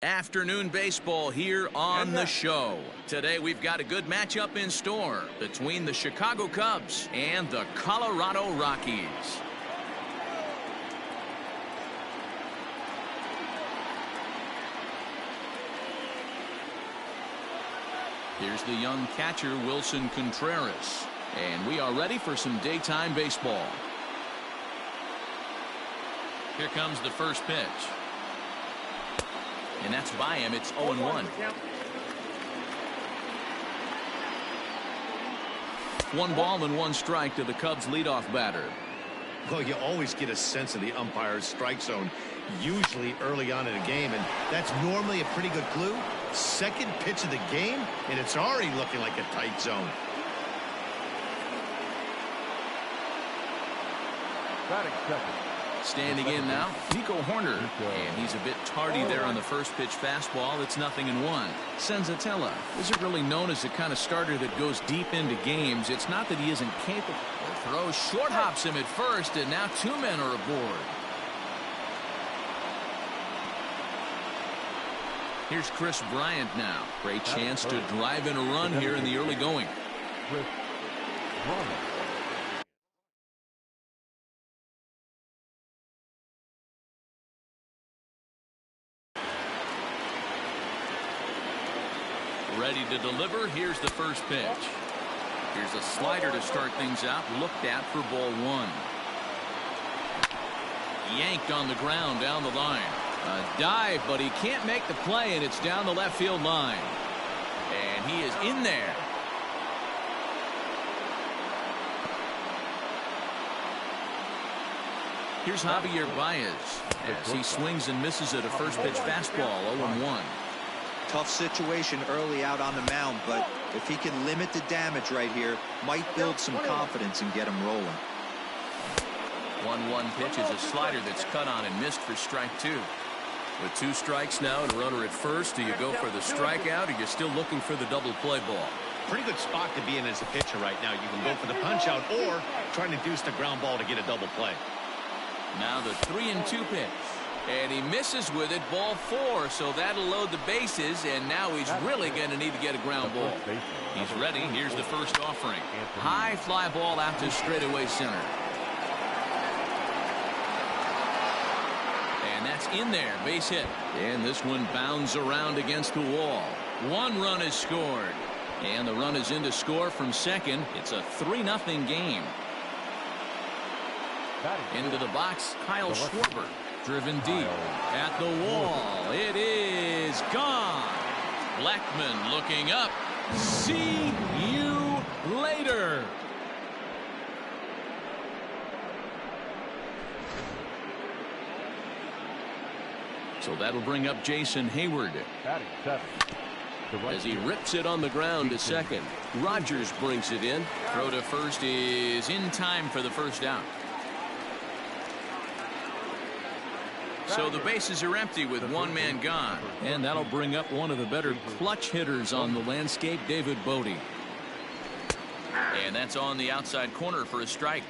Afternoon baseball here on the show. Today we've got a good matchup in store between the Chicago Cubs and the Colorado Rockies. Here's the young catcher Wilson Contreras, and we are ready for some daytime baseball. Here comes the first pitch. And that's by him. It's 0-1. 1 ball and 1 strike to the Cubs leadoff batter. Well, you always get a sense of the umpire's strike zone, usually early on in a game, and that's normally a pretty good clue. Second pitch of the game, and it's already looking like a tight zone. Batting second. Standing in now, Nico Horner, and he's a bit tardy there on the first pitch fastball. It's 0-1. Senzatella isn't really known as the kind of starter that goes deep into games. It's not that he isn't capable. The throw short hops him at first, and now 2 men are aboard. Here's Chris Bryant now. Great chance to drive in a run here in the early going. Chris Bryant. Ready to deliver. Here's the first pitch. Here's a slider to start things out. Looked at for ball 1. Yanked on the ground down the line. A dive, but he can't make the play, and it's down the left field line. And he is in there. Here's Javier Baez as he swings and misses at a first pitch fastball. 0-1. Tough situation early out on the mound, but if he can limit the damage right here, might build some confidence and get him rolling. 1-1 pitch is a slider that's cut on and missed for strike 2. With 2 strikes now and a runner at first, do you go for the strikeout, or you're still looking for the double play ball? Pretty good spot to be in as a pitcher right now. You can go for the punch out or try to deuce the ground ball to get a double play. Now the 3-2 pitch. And he misses with it, ball 4, so that'll load the bases, and now he's really going to need to get a ground ball. He's ready. Here's the first offering. High fly ball out to straightaway center. And that's in there, base hit. And this one bounds around against the wall. 1 run is scored. And the run is in to score from second. It's a 3-0 game. Into the box, Kyle Schwarber. Driven deep at the wall. It is gone. Blackman looking up. See you later. So that'll bring up Jason Hayward as he rips it on the ground to second. Rogers brings it in. Throw to first is in time for the first out. So the bases are empty with 1 man gone. And that'll bring up one of the better clutch hitters on the landscape, David Bodie. And that's on the outside corner for a strike.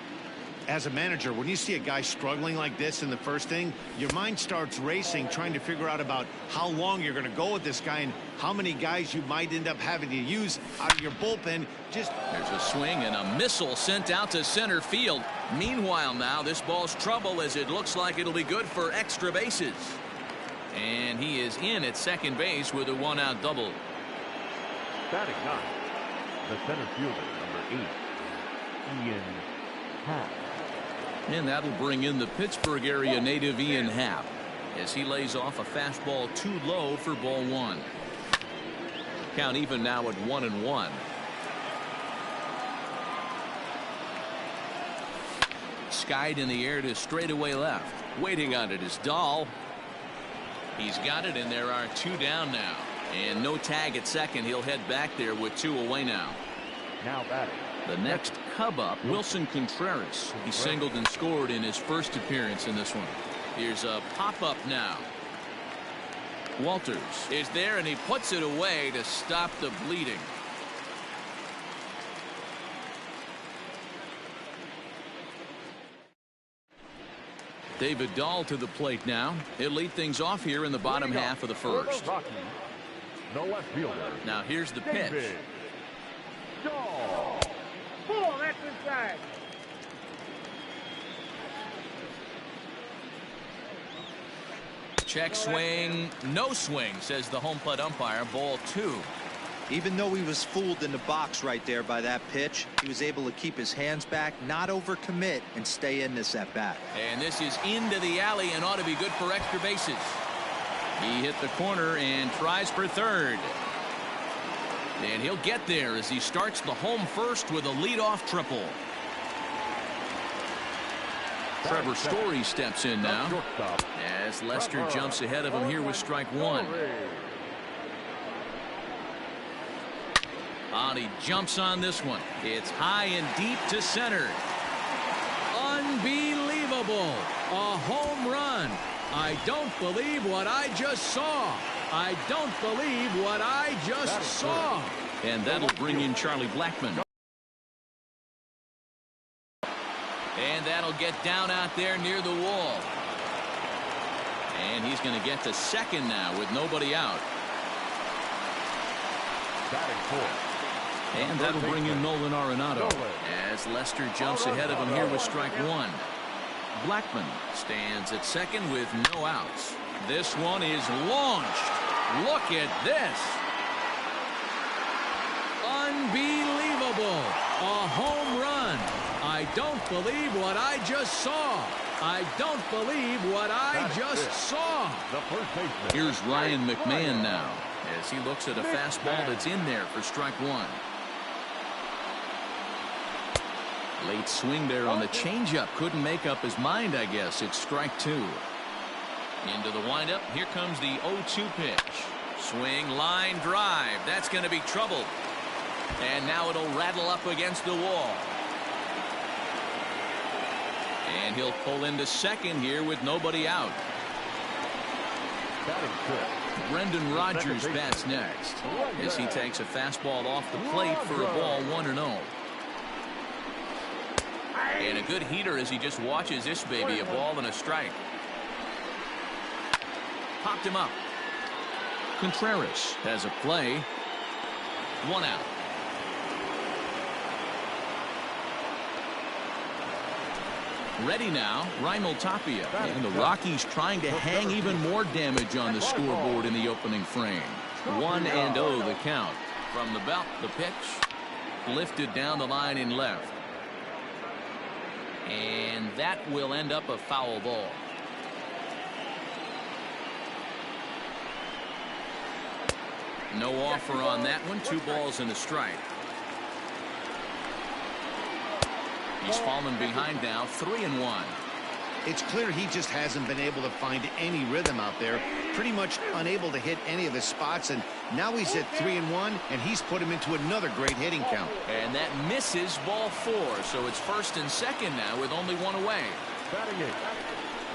As a manager, when you see a guy struggling like this in the first inning, your mind starts racing, trying to figure out about how long you're going to go with this guy and how many guys you might end up having to use out of your bullpen. There's a swing and a missile sent out to center field. Meanwhile, now this ball's trouble as it looks like it'll be good for extra bases. And he is in at second base with a 1-out double. Batting 9, the center fielder, number 8, Ian Happ. And that'll bring in the Pittsburgh area native Ian Happ as he lays off a fastball too low for ball 1. Count even now at 1-1. Skied in the air to straightaway left. Waiting on it is Dahl. He's got it, and there are 2 down now. And no tag at second. He'll head back there with 2 away now. Now batting. The next Cub up, Wilson Contreras. He singled and scored in his first appearance in this one. Here's a pop-up now. Walters is there, and he puts it away to stop the bleeding. David Dahl to the plate now. He'll lead things off here in the bottom half of the first. No left fielder. Now here's the pitch. David Dahl. Pull, that's inside. Check swing, no swing, says the home plate umpire. Ball 2. Even though he was fooled in the box right there by that pitch, he was able to keep his hands back, not overcommit, and stay in this at bat. And this is into the alley and ought to be good for extra bases. He hit the corner and tries for third. And he'll get there as he starts the home first with a leadoff triple. Trevor Story steps in now as Lester jumps ahead of him here with strike 1. He jumps on this one. It's high and deep to center. Unbelievable. A home run. I don't believe what I just saw. I don't believe what I just saw. And that'll bring in Charlie Blackmon. And that'll get down out there near the wall. And he's going to get to second now with nobody out. Batting fourth. And that'll bring in Nolan Arenado as Lester jumps ahead of him here with strike 1. Blackmon stands at second with no outs. This one is launched. Look at this. Unbelievable. A home run. I don't believe what I just saw. I don't believe what I just saw. Here's Ryan McMahon now as he looks at a fastball that's in there for strike 1. Late swing there on the changeup. Couldn't make up his mind, I guess. It's strike 2. Into the windup. Here comes the 0-2 pitch. Swing, line drive. That's going to be trouble. And now it'll rattle up against the wall. And he'll pull into second here with nobody out. Brendan Rodgers bats next as he takes a fastball off the plate for a ball 1-0. And a good heater as he just watches this baby. A ball and a strike. Popped him up. Contreras has a play. 1 out. Ready now, Raimel Tapia. And the Rockies trying to hang even more damage on the scoreboard in the opening frame. 1-0 the count. From the belt, the pitch. Lifted down the line in left. And that will end up a foul ball. No offer on that one. 2 balls and a strike. He's fallen behind now. 3-1. It's clear he just hasn't been able to find any rhythm out there. Pretty much unable to hit any of his spots, and now he's at 3-1, and he's put him into another great hitting count. And that misses ball 4, so it's first and second now with only 1 away.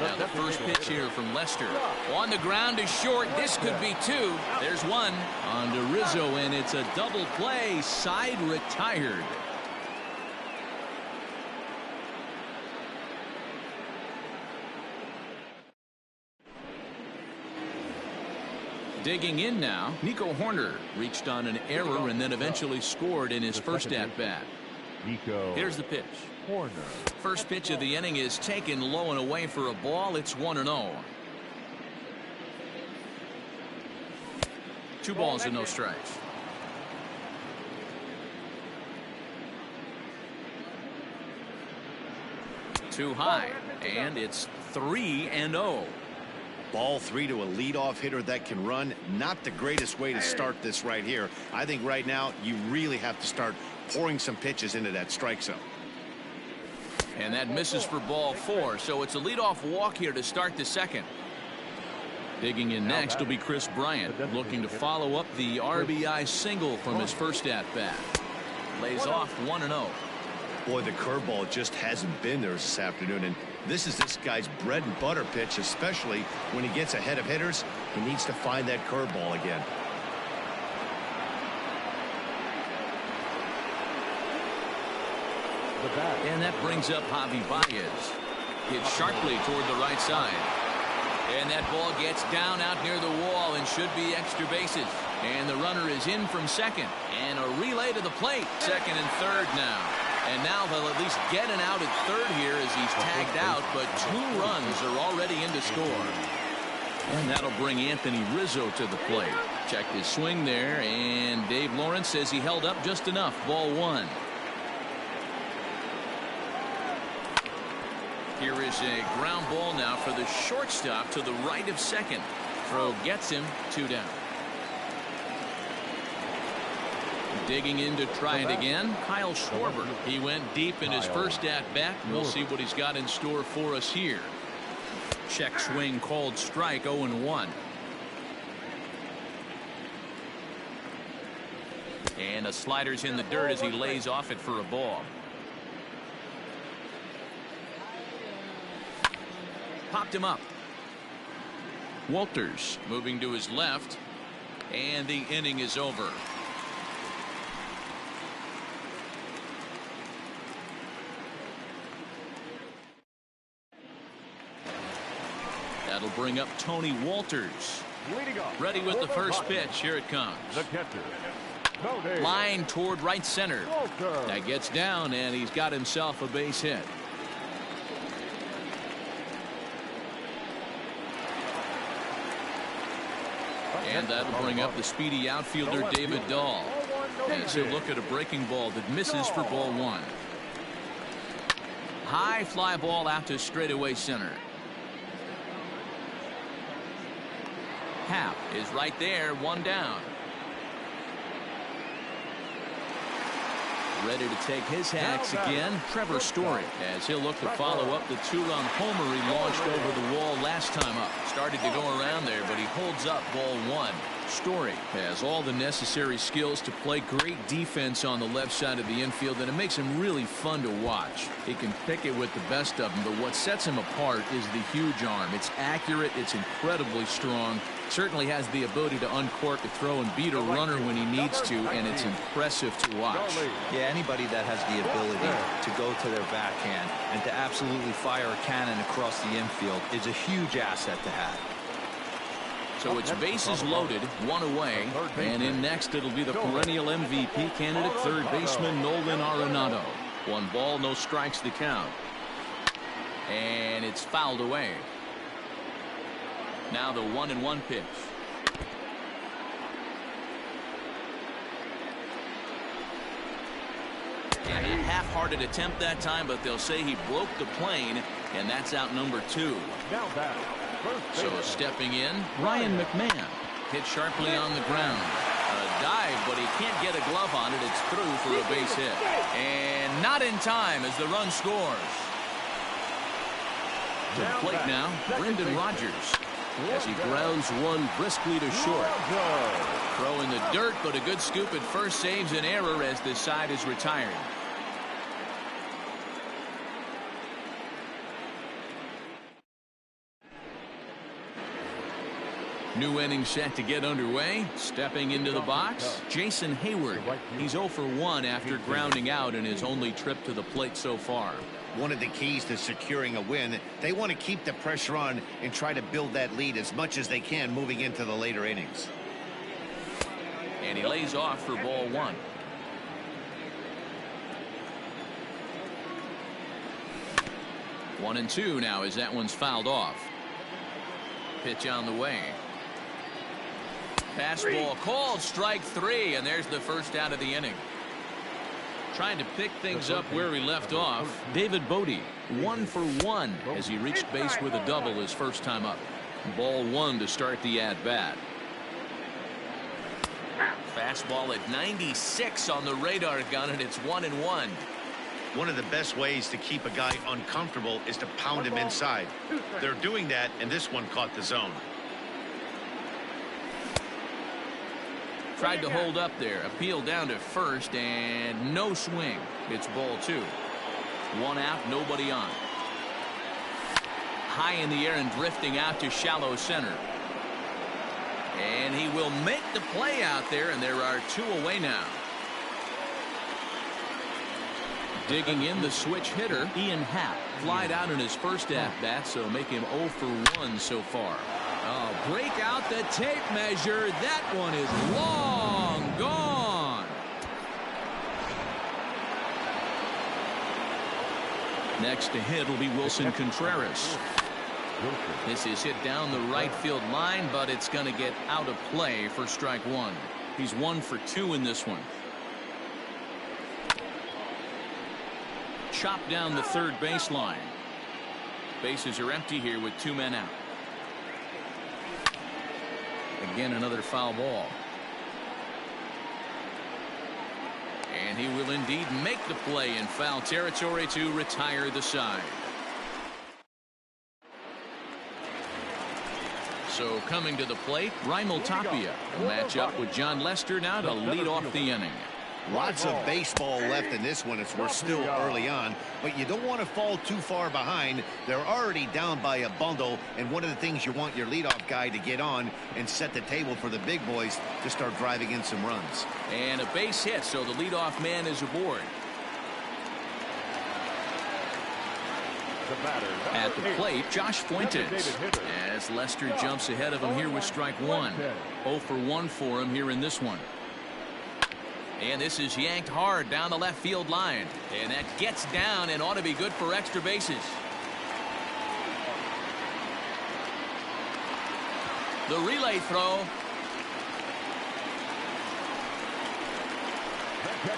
Now the first pitch here from Lester. On the ground is short. This could be 2. There's 1. On to Rizzo, and it's a double play. Side retired. Digging in now, Nico Horner reached on an error and then eventually scored in his first at-bat. Here's the pitch. Horner. First pitch of the inning is taken low and away for a ball. It's 1-0. 2 balls and no strikes. Too high, and it's 3-0. Ball 3 to a leadoff hitter that can run. Not the greatest way to start this right here. I think right now you really have to start pouring some pitches into that strike zone. And that misses for ball 4, so it's a leadoff walk here to start the second. Digging in next will be Chris Bryant, looking to follow up the RBI single from his first at-bat. Lays off 1-0. Boy, the curveball just hasn't been there this afternoon, and this is this guy's bread and butter pitch, especially when he gets ahead of hitters. He needs to find that curveball again. And that brings up Javi Baez. Hit sharply toward the right side. And that ball gets down out near the wall and should be extra bases. And the runner is in from second. And a relay to the plate. Second and third now. And now they'll at least get an out at third here as he's tagged out. But 2 runs are already in to score. And that'll bring Anthony Rizzo to the plate. Checked his swing there. And Dave Lawrence says he held up just enough. Ball 1. Here is a ground ball now for the shortstop to the right of second. Throw gets him 2 down. Digging in to try it again, Kyle Schwarber. He went deep in his first at-bat. We'll see what he's got in store for us here. Check swing called strike, 0-1. And a slider's in the dirt as he lays off it for a ball. Popped him up. Walters moving to his left. And the inning is over. That'll bring up Tony Walters. Ready with the first pitch. Here it comes. The catcher. Line toward right center. That gets down, and he's got himself a base hit. And that'll bring up the speedy outfielder David Dahl. As he'll look at a breaking ball that misses for ball 1. High fly ball out to straightaway center. Happ is right there, 1 down. Ready to take his hacks again, Trevor Story, as he'll look to follow up the 2-run homer he launched over the wall last time up. Started to go around there, but he holds up ball 1. Story has all the necessary skills to play great defense on the left side of the infield, and it makes him really fun to watch. He can pick it with the best of them, but what sets him apart is the huge arm. It's accurate, it's incredibly strong, certainly has the ability to uncork a throw and beat a runner when he needs to, and it's impressive to watch. Yeah, anybody that has the ability to go to their backhand and to absolutely fire a cannon across the infield is a huge asset to have. So it's bases loaded, 1 away, and in next it'll be the perennial MVP candidate, third baseman Nolan Arenado. 1 ball, no strikes the count. And it's fouled away. Now the 1-1 pitch. And a half-hearted attempt that time, but they'll say he broke the plane, and that's out number 2. So stepping in, Ryan McMahon. Hit sharply on the ground. A dive, but he can't get a glove on it. It's through for a base hit. And not in time as the run scores. To the plate now, Brendan Rodgers. As he grounds 1 briskly to short. Throw in the dirt, but a good scoop at first saves an error as this side is retired. New inning set to get underway. Stepping into the box, Jason Hayward. He's 0 for 1 after grounding out in his only trip to the plate so far. One of the keys to securing a win, they want to keep the pressure on and try to build that lead as much as they can moving into the later innings. And he lays off for ball 1. One and 2 now as that one's fouled off. Pitch on the way. Fastball called, strike 3, and there's the first out of the inning. Trying to pick things up where he left off, David Bodie, 1 for 1 as he reached base with a double his first time up. Ball 1 to start the at-bat. Fastball at 96 on the radar gun, and it's 1-1. One of the best ways to keep a guy uncomfortable is to pound him inside. They're doing that, and this one caught the zone. Tried to hold up there, appeal down to first, and no swing. It's ball 2. 1 out, nobody on. High in the air and drifting out to shallow center. And he will make the play out there, and there are 2 away now. Digging in the switch hitter, Ian Happ. Flied out in his first at-bat, so make him 0 for 1 so far. Break out the tape measure. That one is long gone. Next to hit will be Wilson Contreras. This is hit down the right field line, but it's going to get out of play for strike one. He's 1 for 2 in this one. Chopped down the third baseline. Bases are empty here with 2 men out. Again, another foul ball. And he will indeed make the play in foul territory to retire the side. So coming to the plate, Raimel Tapia will match up with John Lester now to lead off the inning. Lots of baseball left in this one as we're still early on, but you don't want to fall too far behind. They're already down by a bundle, and one of the things you want your leadoff guy to get on and set the table for the big boys to start driving in some runs. And a base hit, so the leadoff man is aboard. At the plate, Josh Fuentes, as Lester jumps ahead of him here with strike one. 0 for 1 for him here in this one. And this is yanked hard down the left field line. And that gets down and ought to be good for extra bases. The relay throw.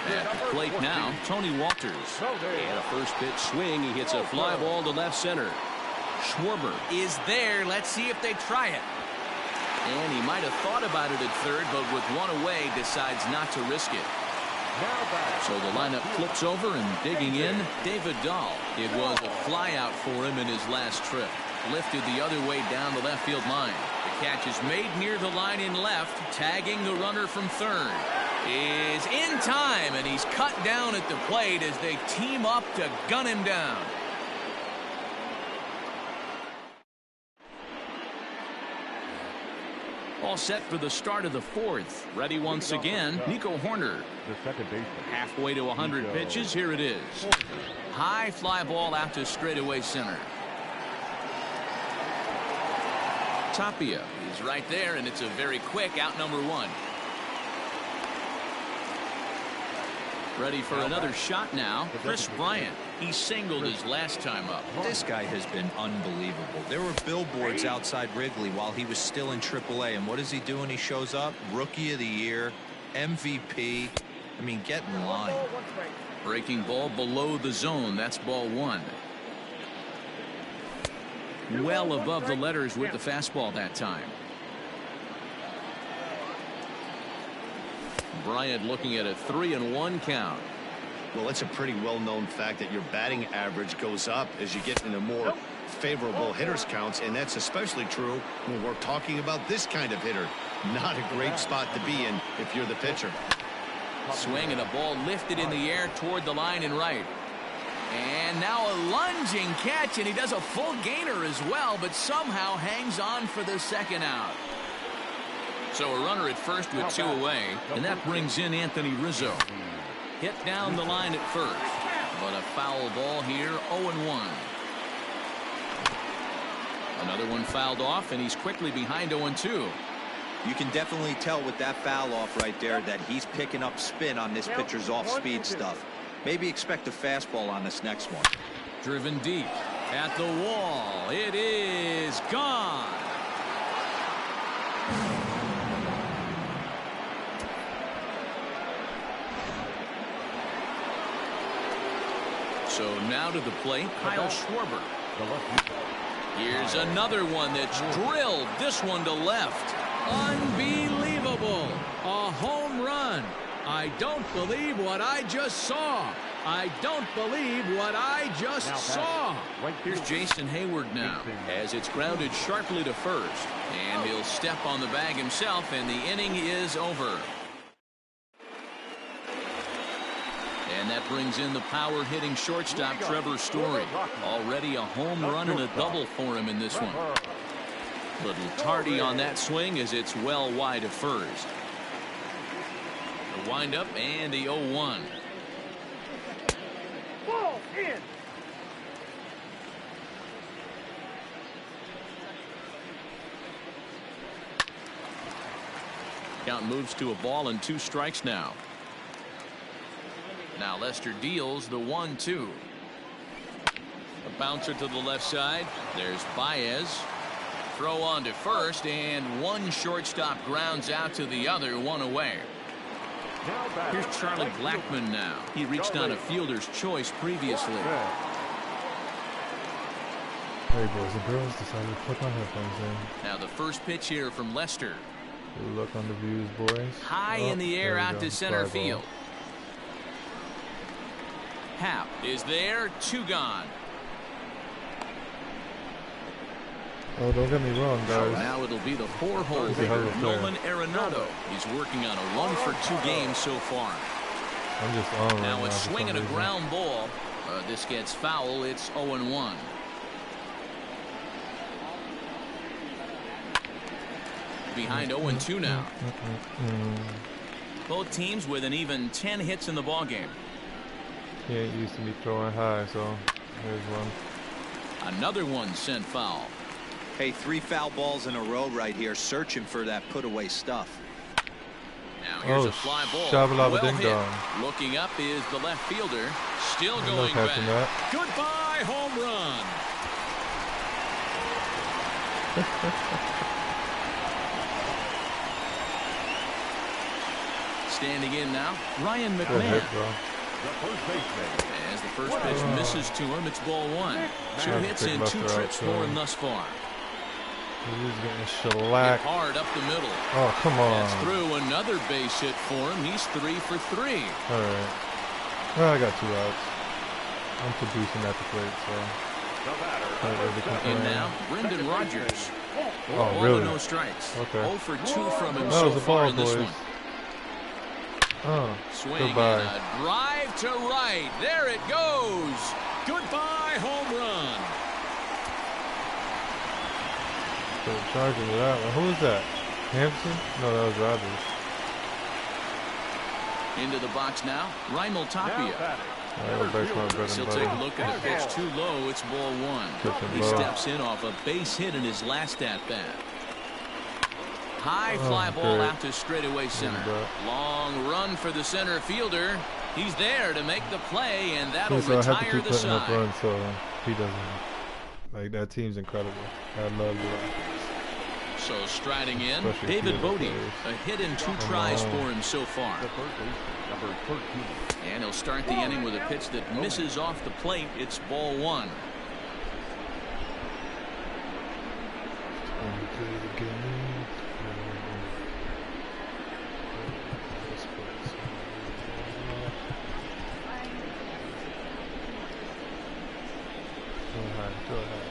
At the plate now, Tony Walters. And a first pitch swing. He hits a fly ball to left center. Schwarber is there. Let's see if they try it. And he might have thought about it at third, but with one away, decides not to risk it. So the lineup flips over, and digging in, David Dahl. It was a fly out for him in his last trip. Lifted the other way down the left field line. The catch is made near the line in left, tagging the runner from third. Is in time, and he's cut down at the plate as they team up to gun him down. All set for the start of the fourth. Ready once again, Nico Horner. Halfway to 100 pitches. Here it is. High fly ball out to straightaway center. Tapia is right there, and it's a very quick out number one. Ready for another shot now. Chris Bryant. He singled his last time up. This guy has been unbelievable. There were billboards outside Wrigley while he was still in AAA. And what is he doing? He shows up. Rookie of the Year. MVP. I mean, get in line. Breaking ball below the zone. That's ball one. Well above the letters with the fastball that time. Bryant looking at a 3-1 count. Well, it's a pretty well-known fact that your batting average goes up as you get into more favorable hitters counts, and that's especially true when we're talking about this kind of hitter. Not a great spot to be in if you're the pitcher. Swing and a ball lifted in the air toward the line and right. And now a lunging catch, and he does a full gainer as well, but somehow hangs on for the second out. So a runner at first with 2 away, and that brings in Anthony Rizzo. Hit down the line at first, but a foul ball here, 0-1. Another one fouled off, and he's quickly behind 0-2. You can definitely tell with that foul off right there that he's picking up spin on this pitcher's off-speed stuff. Maybe expect a fastball on this next one. Driven deep at the wall. It is gone. So now to the plate, Kyle Schwarber. Here's another one that's drilled. This one to left. Unbelievable. A home run. I don't believe what I just saw. I don't believe what I just saw. Here's Jason Hayward now as it's grounded sharply to first. And he'll step on the bag himself, and the inning is over. And that brings in the power-hitting shortstop Trevor Story. Already a home run and a double for him in this one. Little tardy on that swing as it's well wide of first. The windup and the 0-1. In. Count moves to a ball and 2 strikes now. Now Lester deals the 1-2. A bouncer to the left side. There's Baez. Throw on to first, and one shortstop grounds out to the other, 1 away. Here's Charlie Blackmon now. He reached on a fielder's choice previously. Hey boys and girls, decided to put my headphones in. Now the first pitch here from Lester. Good luck on the views, boys. High in the air out to center field. Happ is there, 2 gone. Oh, don't get me wrong, guys. Now it'll be the 4-hole hitter, Nolan Arenado. He's working on a 1-for-2 game so far. I'm just on now right a swing and a ground ball. This gets foul. It's 0-1. Behind 0-2 now. Both teams with an even 10 hits in the ball game. He ain't used to me throwing high, so here's one. Another one sent foul. Hey, 3 foul balls in a row right here, searching for that put-away stuff. Now here's a fly ball. Shabba-labba ding hit. dong. Looking up is the left fielder. Still I'm going back. That. Goodbye, home run. Standing in now, Ryan McMahon. As the first pitch misses to him, it's ball 1. 2 hits and 2 trips for him thus far. He's getting shellacked. Hard up the middle. Oh, come on. That's through another base hit for him. He's 3 for 3. All right. Well, I got 2 outs. I'm producing at the plate, so. And now, Brendan Rodgers. Oh, really? No strikes. Okay. 0 for 2 from him that so was a far ball, in this boys. one. Swing goodbye. and a drive to right. There it goes. Goodbye, home run. Charging with that one. Who was that? Hampson? No, that was Rodgers. Into the box now, Raimel Tapia. He'll take a look at the pitch too low. It's ball 1. He steps in off a base hit in his last at-bat. High fly ball out to straightaway center. Long run for the center fielder. He's there to make the play, and that'll retire the side. Runs, so he doesn't. Like, that team's incredible. I love it. So striding in, David Bodie. A hit in 2 tries for him so far. And he'll start the inning with a pitch that misses off the plate. It's ball 1.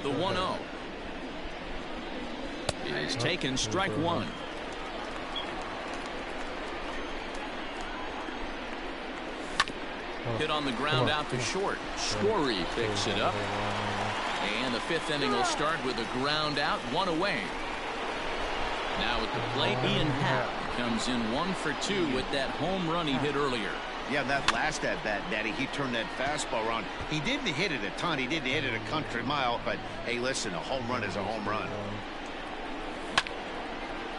The 1-0 is taken, strike 1. Hit on the ground out to short. Story picks it up. And the 5th inning will start with a ground out, 1 away. Now at the plate, Ian Happ comes in 1 for 2 with that home run he hit earlier. Yeah, that last at-bat, Daddy, he turned that fastball around. He didn't hit it a ton. He didn't hit it a country mile. But, hey, listen, a home run is a home run.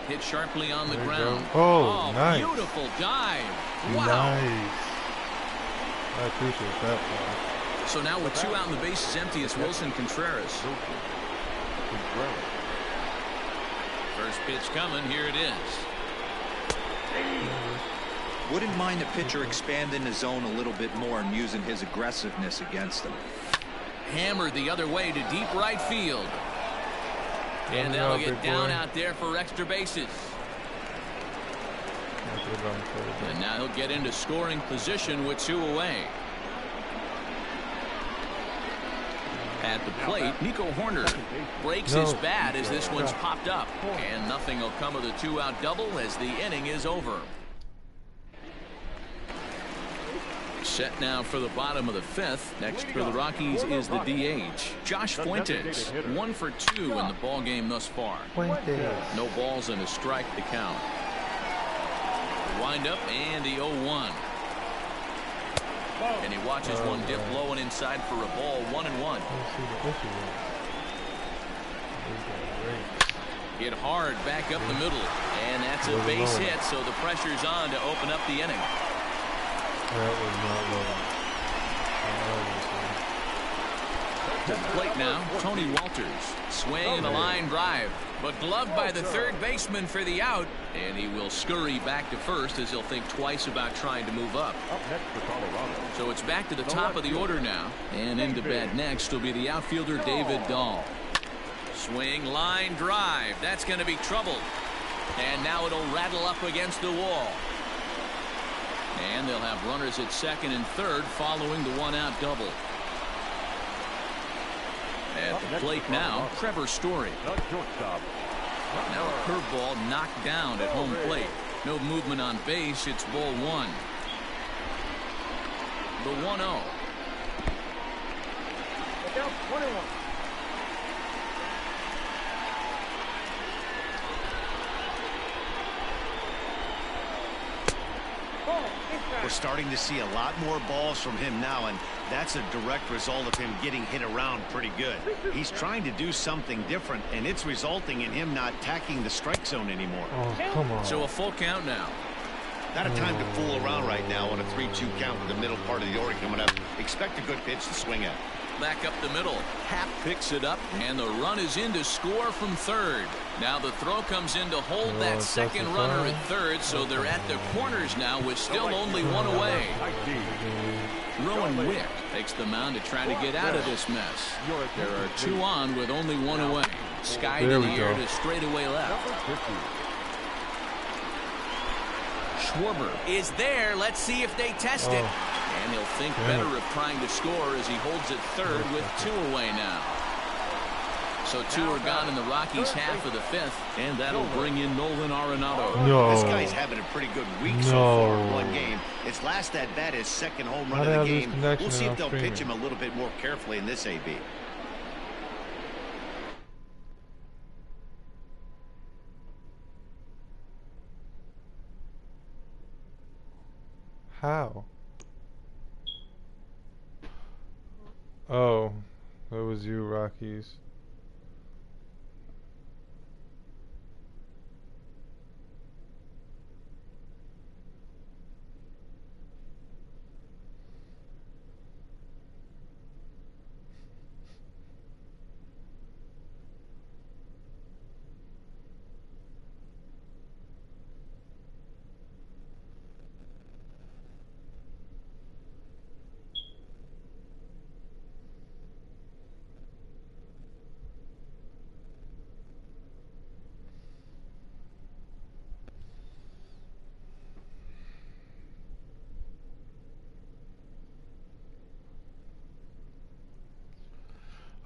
Hit sharply on the ground. Oh, nice. Beautiful dive. Wow. Nice. I appreciate that. So now with 2 out and the bases empty, it's Wilson Contreras. First pitch coming. Here it is. Wouldn't mind the pitcher expanding the zone a little bit more and using his aggressiveness against them. Hammered the other way to deep right field. And that'll get down out there for extra bases. And now he'll get into scoring position with 2 away. At the plate, Nico Horner breaks his bat as this one's popped up. And nothing will come of the 2-out double as the inning is over. Set now for the bottom of the 5th. Next for the Rockies is the DH, Josh Fuentes. 1 for 2 in the ball game thus far. No balls and a strike to count. Wind up and the 0-1. And he watches one dip low and inside for a ball. 1-1. Hit hard back up the middle, and that's a base hit, so the pressure's on to open up the inning. That was not low. To the plate now, Tony Walters. Swing and a line drive, but gloved by the third baseman for the out, and he will scurry back to first as he'll think twice about trying to move up. Up next for Colorado. So it's back to the top of the order now, and into bat next will be the outfielder David Dahl. Swing, line drive. That's going to be trouble. And now it'll rattle up against the wall. And they'll have runners at second and third following the one-out double. At the plate now, Trevor Story. Now a curveball knocked down at home plate. No movement on base. It's ball one. The 1-0. Look out, 21. We're starting to see a lot more balls from him now, and that's a direct result of him getting hit around pretty good. He's trying to do something different, and it's resulting in him not attacking the strike zone anymore. Oh, come on. So a full count now. Not a time to fool around right now on a 3-2 count with the middle part of the order coming up. Expect a good pitch to swing at. Back up the middle. Happ picks it up, and the run is in to score from third. Now the throw comes in to hold that second runner at third, so they're at the corners now with still only one away. Rowan Wick takes the mound to try to get out of this mess. There are two on with only one away. Skied in the air to straightaway left. Schwarber is there. Let's see if they test it. And he'll think better of trying to score as he holds it third with two away now. So two are gone in the Rockies' half of the fifth, and that'll bring in Nolan Arenado. No. This guy's having a pretty good week so far in one game. His last at bat is second home run of the game. We'll see if they'll pitch him a little bit more carefully in this AB. How? Oh, that was you, Rockies.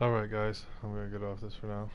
Alright guys, I'm gonna get off this for now.